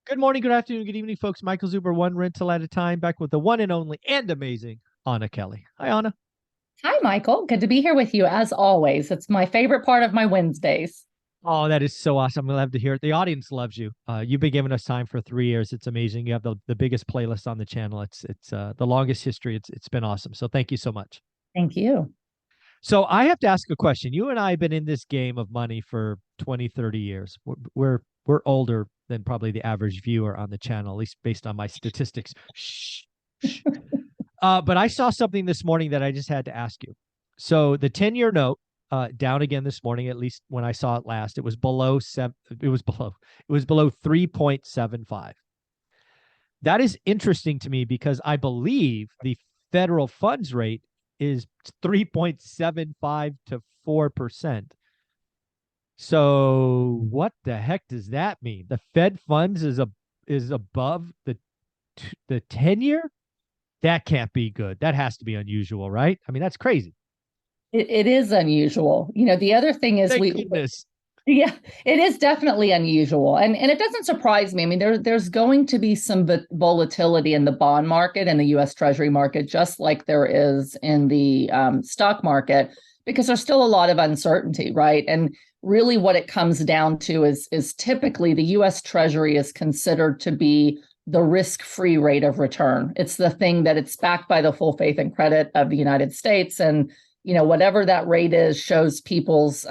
Good morning, good afternoon, good evening, folks. Michael Zuber, one rental at a time, back with the one and only and amazing Anna Kelly. Hi, Anna. Hi, Michael. Good to be here with you as always. It's my favorite part of my Wednesdays. Oh, that is so awesome. I'm glad to hear it. The audience loves you. You've been giving us time for 3 years. It's amazing. You have the biggest playlist on the channel. It's the longest history. It's been awesome. So thank you so much. Thank you. So I have to ask a question. You and I have been in this game of money for 20, 30 years. We're older than probably the average viewer on the channel, at least based on my statistics. Shh, shh. But I saw something this morning that I just had to ask you. So the 10-year note down again this morning, at least when I saw it last, it was below 3.75. That is interesting to me because I believe the federal funds rate is 3.75 to 4%. So what the heck does that mean? The Fed funds is above the 10-year? That can't be good. That has to be unusual, right? I mean, that's crazy. It is unusual. The other thing is Thank goodness. yeah, it is definitely unusual. And it doesn't surprise me. I mean, there's going to be some volatility in the bond market and the US Treasury market, just like there is in the stock market, because there's still a lot of uncertainty, right? And really what it comes down to is typically the US Treasury is considered to be the risk-free rate of return. It's the thing that it's backed by the full faith and credit of the United States. And whatever that rate is shows people's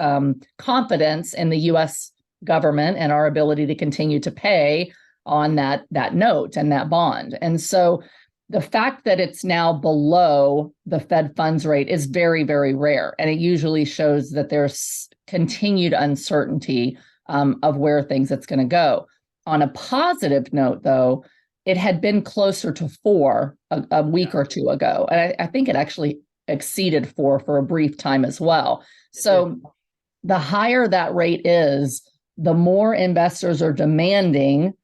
confidence in the U.S. government and our ability to continue to pay on that note and that bond. And so the fact that it's now below the Fed funds rate is very, very rare. And it usually shows that there's continued uncertainty of where it's going to go. On a positive note, though, it had been closer to 4 a week or two ago. And I think it actually exceeded 4 for a brief time as well. So the higher that rate is, the more investors are demanding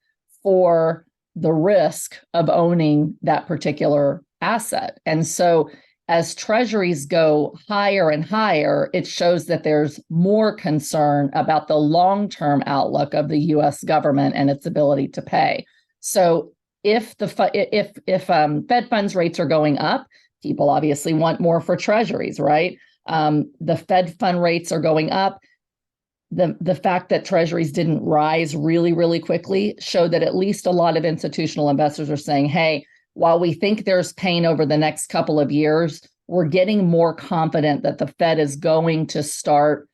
for the risk of owning that particular asset. And so as treasuries go higher and higher, it shows that there's more concern about the long-term outlook of the U.S. government and its ability to pay. So if Fed funds rates are going up, people obviously want more for treasuries, right? The Fed fund rates are going up. The fact that treasuries didn't rise really, really quickly showed that at least a lot of institutional investors are saying, hey, while we think there's pain over the next couple of years, we're getting more confident that the Fed is going to start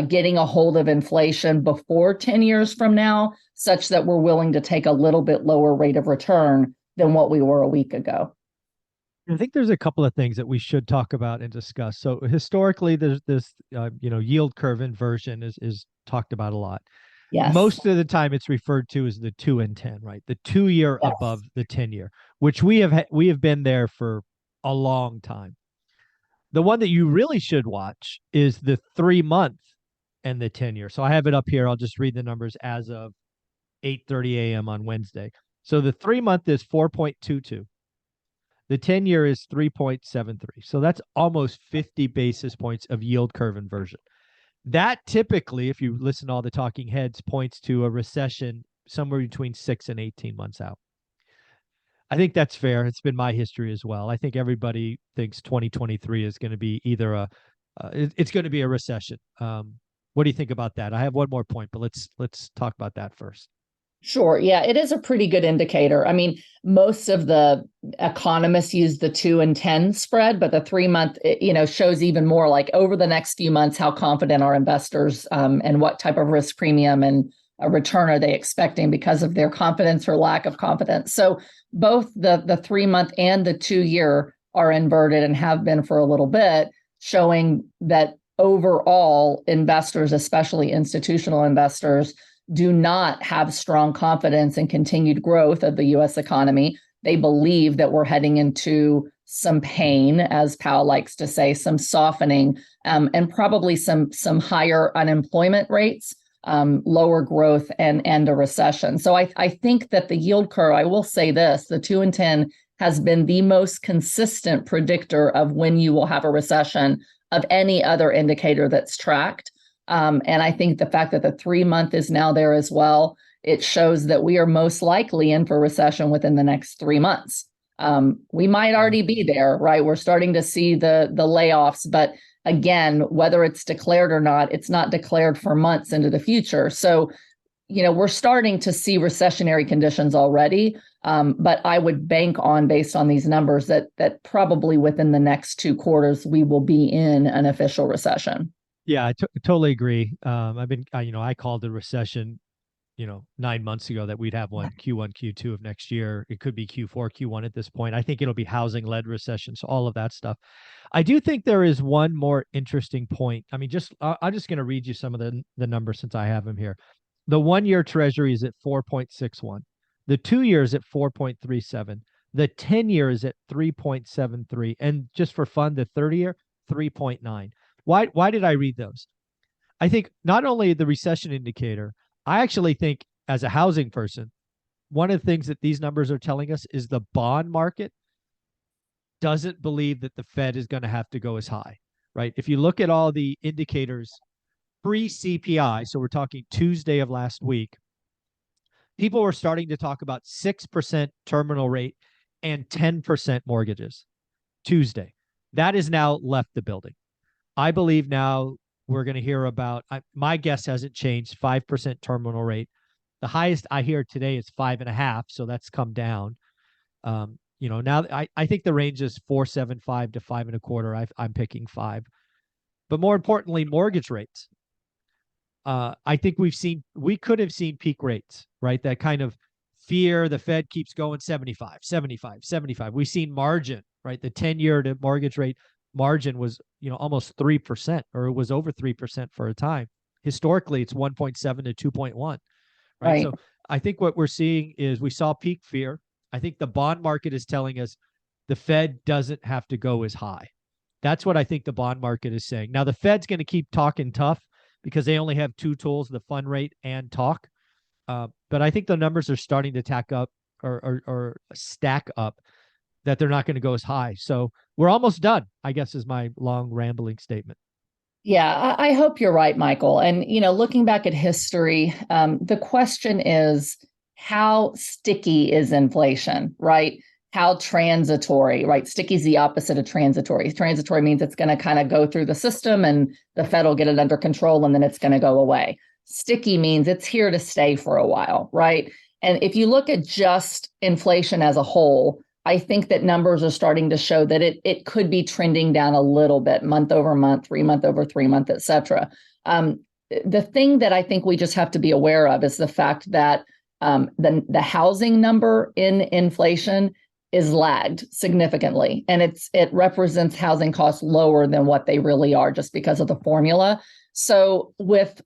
getting a hold of inflation before 10 years from now, such that we're willing to take a little bit lower rate of return than what we were a week ago. I think there's a couple of things that we should talk about and discuss. So historically, there's this, yield curve inversion is talked about a lot. Yes. Most of the time, it's referred to as the 2 and 10, right? The 2 year Yes. above the 10-year, which we have been there for a long time. The one that you really should watch is the 3 month and the 10-year. So I have it up here. I'll just read the numbers as of 8:30 a.m. on Wednesday. So the 3 month is 4.22. The 10-year is 3.73. So that's almost 50 basis points of yield curve inversion. That typically, if you listen to all the talking heads, points to a recession somewhere between 6 and 18 months out. I think that's fair. It's been my history as well. I think everybody thinks 2023 is going to be either it's going to be a recession. What do you think about that? I have one more point, but let's talk about that first. Sure. Yeah, it is a pretty good indicator. I mean, most of the economists use the 2 and 10 spread, but the 3 month, shows even more like over the next few months, how confident are investors and what type of risk premium and a return are they expecting because of their confidence or lack of confidence. So both the 3 month and the 2 year are inverted and have been for a little bit, showing that overall investors, especially institutional investors, do not have strong confidence in continued growth of the U.S. economy. They believe that we're heading into some pain, as Powell likes to say, some softening, and probably some higher unemployment rates, lower growth, and a recession. So I think that the yield curve, I will say this, the 2 and 10 has been the most consistent predictor of when you will have a recession of any other indicator that's tracked. And I think the fact that the 3 month is now there as well it shows that we are most likely in for recession within the next 3 months. We might already be there, right? We're starting to see the layoffs, but again, whether it's declared or not, it's not declared for months into the future. So, we're starting to see recessionary conditions already, but I would bank on, based on these numbers, that probably within the next 2 quarters, we will be in an official recession. Yeah, I totally agree. I called the recession, 9 months ago, that we'd have one Q1, Q2 of next year. It could be Q4, Q1 at this point. I think it'll be housing-led recession, so all of that stuff. I do think there is one more interesting point. I mean, I'm just going to read you some of the numbers since I have them here. The 1-year Treasury is at 4.61. The 2-year is at 4.37. The 10-year is at 3.73. And just for fun, the 30-year, 3.9. Why did I read those? I think not only the recession indicator, I actually think, as a housing person, one of the things that these numbers are telling us is the bond market doesn't believe that the Fed is going to have to go as high, right? If you look at all the indicators pre-CPI, so we're talking Tuesday of last week, people were starting to talk about 6% terminal rate and 10% mortgages Tuesday. That has now left the building. I believe now we're going to hear about, my guess hasn't changed, 5% terminal rate. The highest I hear today is 5.5%, so that's come down. Now I think the range is 4.75 to 5.25. I'm picking 5. But more importantly, mortgage rates. I think we could have seen peak rates, right? That kind of fear the Fed keeps going 75, 75, 75. We've seen margin, right? The 10-year to mortgage rate margin was, almost 3%, or it was over 3% for a time. Historically, it's 1.7 to 2.1, right? So I think what we're seeing is we saw peak fear. I think the bond market is telling us the Fed doesn't have to go as high. That's what I think the bond market is saying. Now, the Fed's going to keep talking tough because they only have 2 tools, the fund rate and talk. But I think the numbers are starting to tack up or stack up that they're not going to go as high. So we're almost done, I guess, is my long rambling statement. Yeah, I hope you're right, Michael. And, looking back at history, the question is, how sticky is inflation, right? How transitory, right? Sticky is the opposite of transitory. Transitory means it's going to kind of go through the system and the Fed will get it under control and then it's going to go away. Sticky means it's here to stay for a while, right? And if you look at just inflation as a whole, I think that numbers are starting to show that it could be trending down a little bit, month over month, 3 month over 3 month, et cetera. The thing that I think we just have to be aware of is the fact that the housing number in inflation is lagged significantly, and it represents housing costs lower than what they really are just because of the formula. So with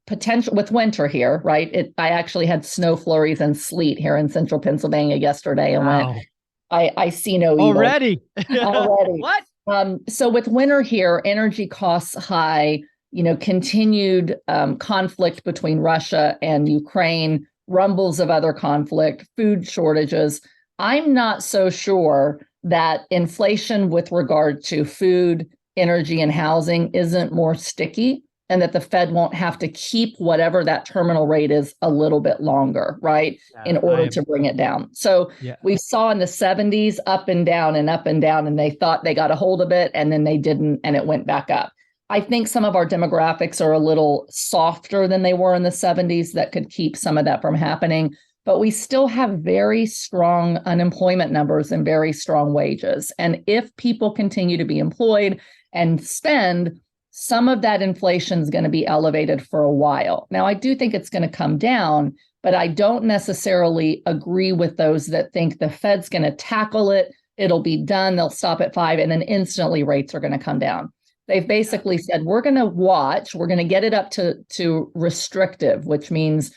winter here, right? I actually had snow flurries and sleet here in central Pennsylvania yesterday, and wow. I see no evil. Already. What? So with winter here, energy costs high, continued conflict between Russia and Ukraine, rumbles of other conflict, food shortages. I'm not so sure that inflation with regard to food, energy, and housing isn't more sticky, and that the Fed won't have to keep whatever that terminal rate is a little bit longer, right, in order to bring it down. So we saw in the 70s up and down, and they thought they got a hold of it, and then they didn't, and it went back up. I think some of our demographics are a little softer than they were in the 70s that could keep some of that from happening. But we still have very strong unemployment numbers and very strong wages. And if people continue to be employed and spend, some of that inflation is going to be elevated for a while. Now, I do think it's going to come down, but I don't necessarily agree with those that think the Fed's going to tackle it. It'll be done. They'll stop at 5, and then instantly rates are going to come down. They've basically said, we're going to watch, we're going to get it up to restrictive, which means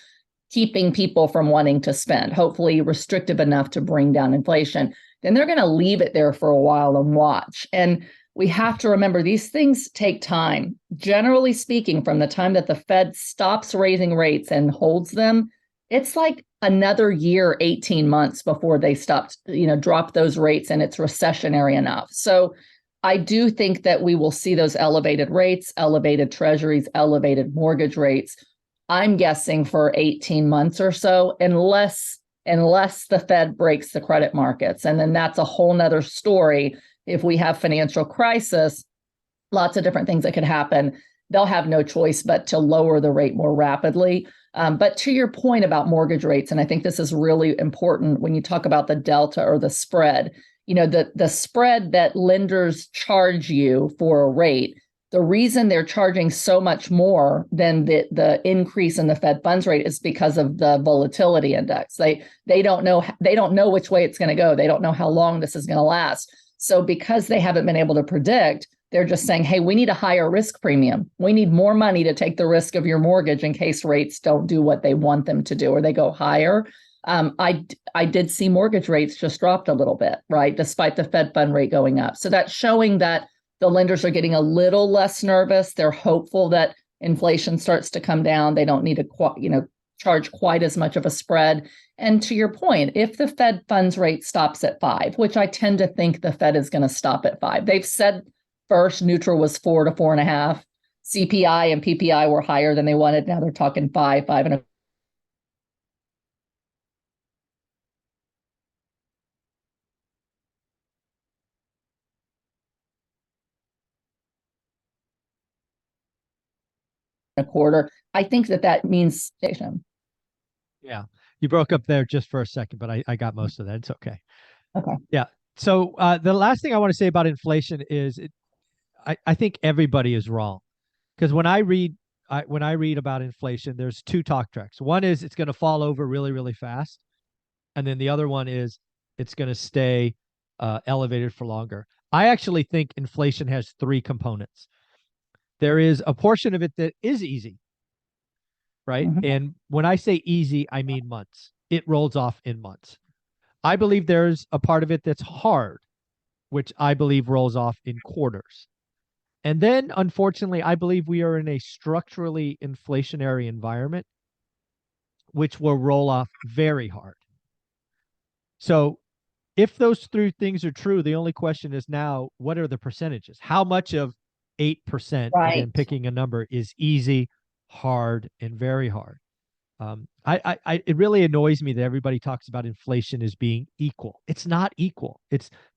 keeping people from wanting to spend, hopefully restrictive enough to bring down inflation. Then they're going to leave it there for a while and watch. And we have to remember these things take time. Generally speaking, from the time that the Fed stops raising rates and holds them, it's like another year, 18 months before they drop those rates and it's recessionary enough. So I do think that we will see those elevated rates, elevated treasuries, elevated mortgage rates I'm guessing for 18 months or so, unless the Fed breaks the credit markets. And then that's a whole nother story. If we have financial crisis, lots of different things that could happen. They'll have no choice but to lower the rate more rapidly. But to your point about mortgage rates, and I think this is really important when you talk about the delta or the spread, the spread that lenders charge you for a rate, the reason they're charging so much more than the increase in the Fed funds rate is because of the volatility index. They don't know which way it's going to go. They don't know how long this is going to last. So because they haven't been able to predict, they're just saying, hey, we need a higher risk premium. We need more money to take the risk of your mortgage in case rates don't do what they want them to do or they go higher. I did see mortgage rates just dropped a little bit, right, despite the Fed fund rate going up. So that's showing that the lenders are getting a little less nervous. They're hopeful that inflation starts to come down. They don't need to charge quite as much of a spread. And to your point, if the Fed funds rate stops at 5, which I tend to think the Fed is going to stop at 5. They've said first neutral was 4 to 4.5. CPI and PPI were higher than they wanted. Now they're talking 5 and a quarter. I think that means station. Yeah. You broke up there just for a second, but I got most of that. It's okay. Okay. Yeah. So the last thing I want to say about inflation is I think everybody is wrong. Because when I read about inflation, there's two talk tracks. One is it's going to fall over really, really fast. And then the other one is it's going to stay elevated for longer. I actually think inflation has three components. There is a portion of it that is easy, right? Mm-hmm. And when I say easy, I mean months. It rolls off in months. I believe there's a part of it that's hard, which I believe rolls off in quarters. And then, unfortunately, I believe we are in a structurally inflationary environment, which will roll off very hard. So if those three things are true, the only question is now, what are the percentages? How much of 8%, Right. again, picking a number, is easy, hard, and very hard? It really annoys me that everybody talks about inflation as being equal. It's not equal.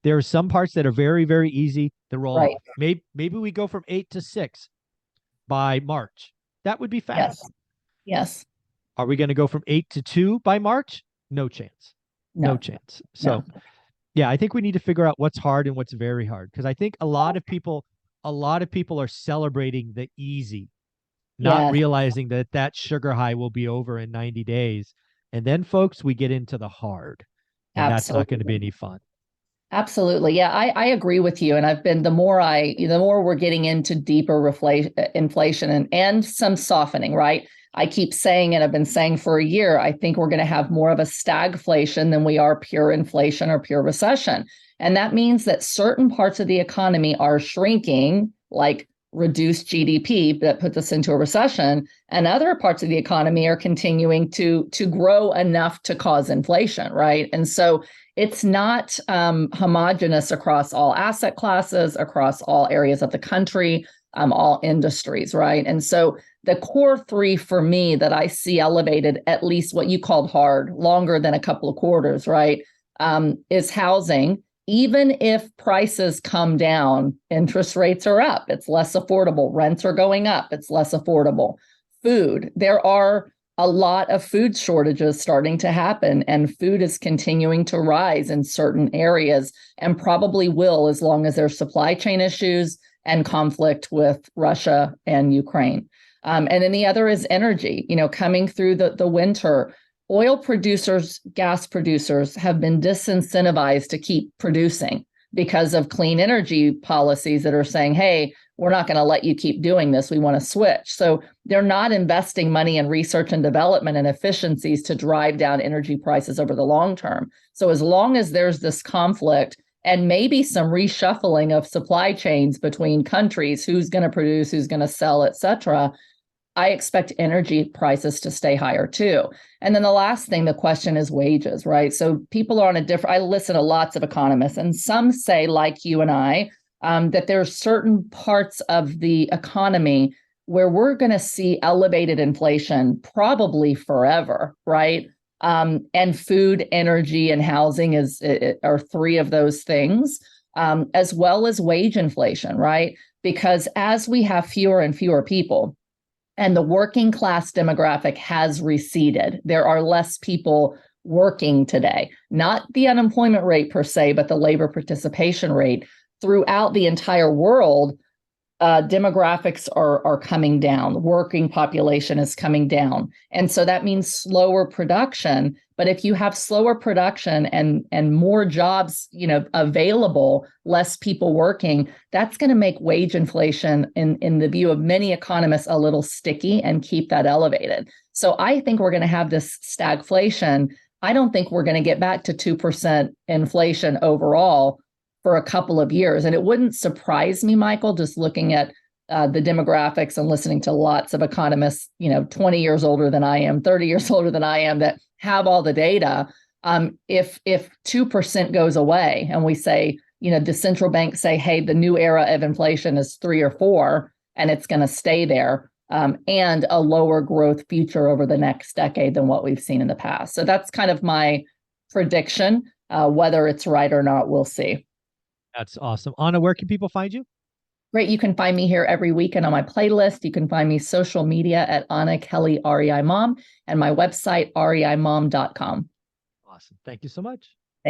There are some parts that are very, very easy to roll Right. off. Maybe we go from 8 to 6 by March. That would be fast. Yes. Are we going to go from 8 to 2 by March? No chance. No chance. So, yeah, I think we need to figure out what's hard and what's very hard, because I think a lot of people are celebrating the easy, not realizing that sugar high will be over in 90 days. And then, folks, we get into the hard, and that's not going to be any fun. Absolutely. Yeah, I agree with you. And I've been, the more we're getting into deeper inflation and some softening, right? I keep saying, and I've been saying for a year, I think we're going to have more of a stagflation than we are pure inflation or pure recession. And that means that certain parts of the economy are shrinking, like reduced GDP that puts us into a recession, and other parts of the economy are continuing to grow enough to cause inflation, right? And so it's not homogenous across all asset classes, across all areas of the country, all industries, right? And so the core three for me that I see elevated, at least what you called hard, longer than a couple of quarters, right, is housing. Even if prices come down, interest rates are up. It's less affordable. Rents are going up. It's less affordable. Food. There are a lot of food shortages starting to happen, and food is continuing to rise in certain areas and probably will as long as there's supply chain issues and conflict with Russia and Ukraine. And then the other is energy. Coming through the winter, oil producers, gas producers have been disincentivized to keep producing because of clean energy policies that are saying, hey, we're not going to let you keep doing this. We want to switch. So they're not investing money in research and development and efficiencies to drive down energy prices over the long term. So as long as there's this conflict and maybe some reshuffling of supply chains between countries, who's going to produce, who's going to sell, et cetera, I expect energy prices to stay higher too. And then the last thing, the question is wages, right? So people are on I listen to lots of economists, and some say, like you and I, that there are certain parts of the economy where we're going to see elevated inflation probably forever, right? And food, energy, and housing are three of those things, as well as wage inflation, right? Because as we have fewer and fewer people, and the working class demographic has receded, there are less people working today, not the unemployment rate per se, but the labor participation rate throughout the entire world. Demographics are coming down. Working population is coming down. And so that means slower production. But if you have slower production and more jobs, available, less people working, that's going to make wage inflation in the view of many economists a little sticky and keep that elevated. So I think we're going to have this stagflation. I don't think we're going to get back to 2% inflation overall for a couple of years. And it wouldn't surprise me, Michael, just looking at the demographics and listening to lots of economists, 20 years older than I am, 30 years older than I am, that have all the data. If 2% goes away and we say, the central banks say, hey, the new era of inflation is 3 or 4, and it's going to stay there, and a lower growth future over the next decade than what we've seen in the past. So that's kind of my prediction. Whether it's right or not, we'll see. That's awesome. Anna, where can people find you? Great. You can find me here every weekend on my playlist. You can find me social media at Anna Kelly REI Mom and my website, reimom.com. Awesome. Thank you so much.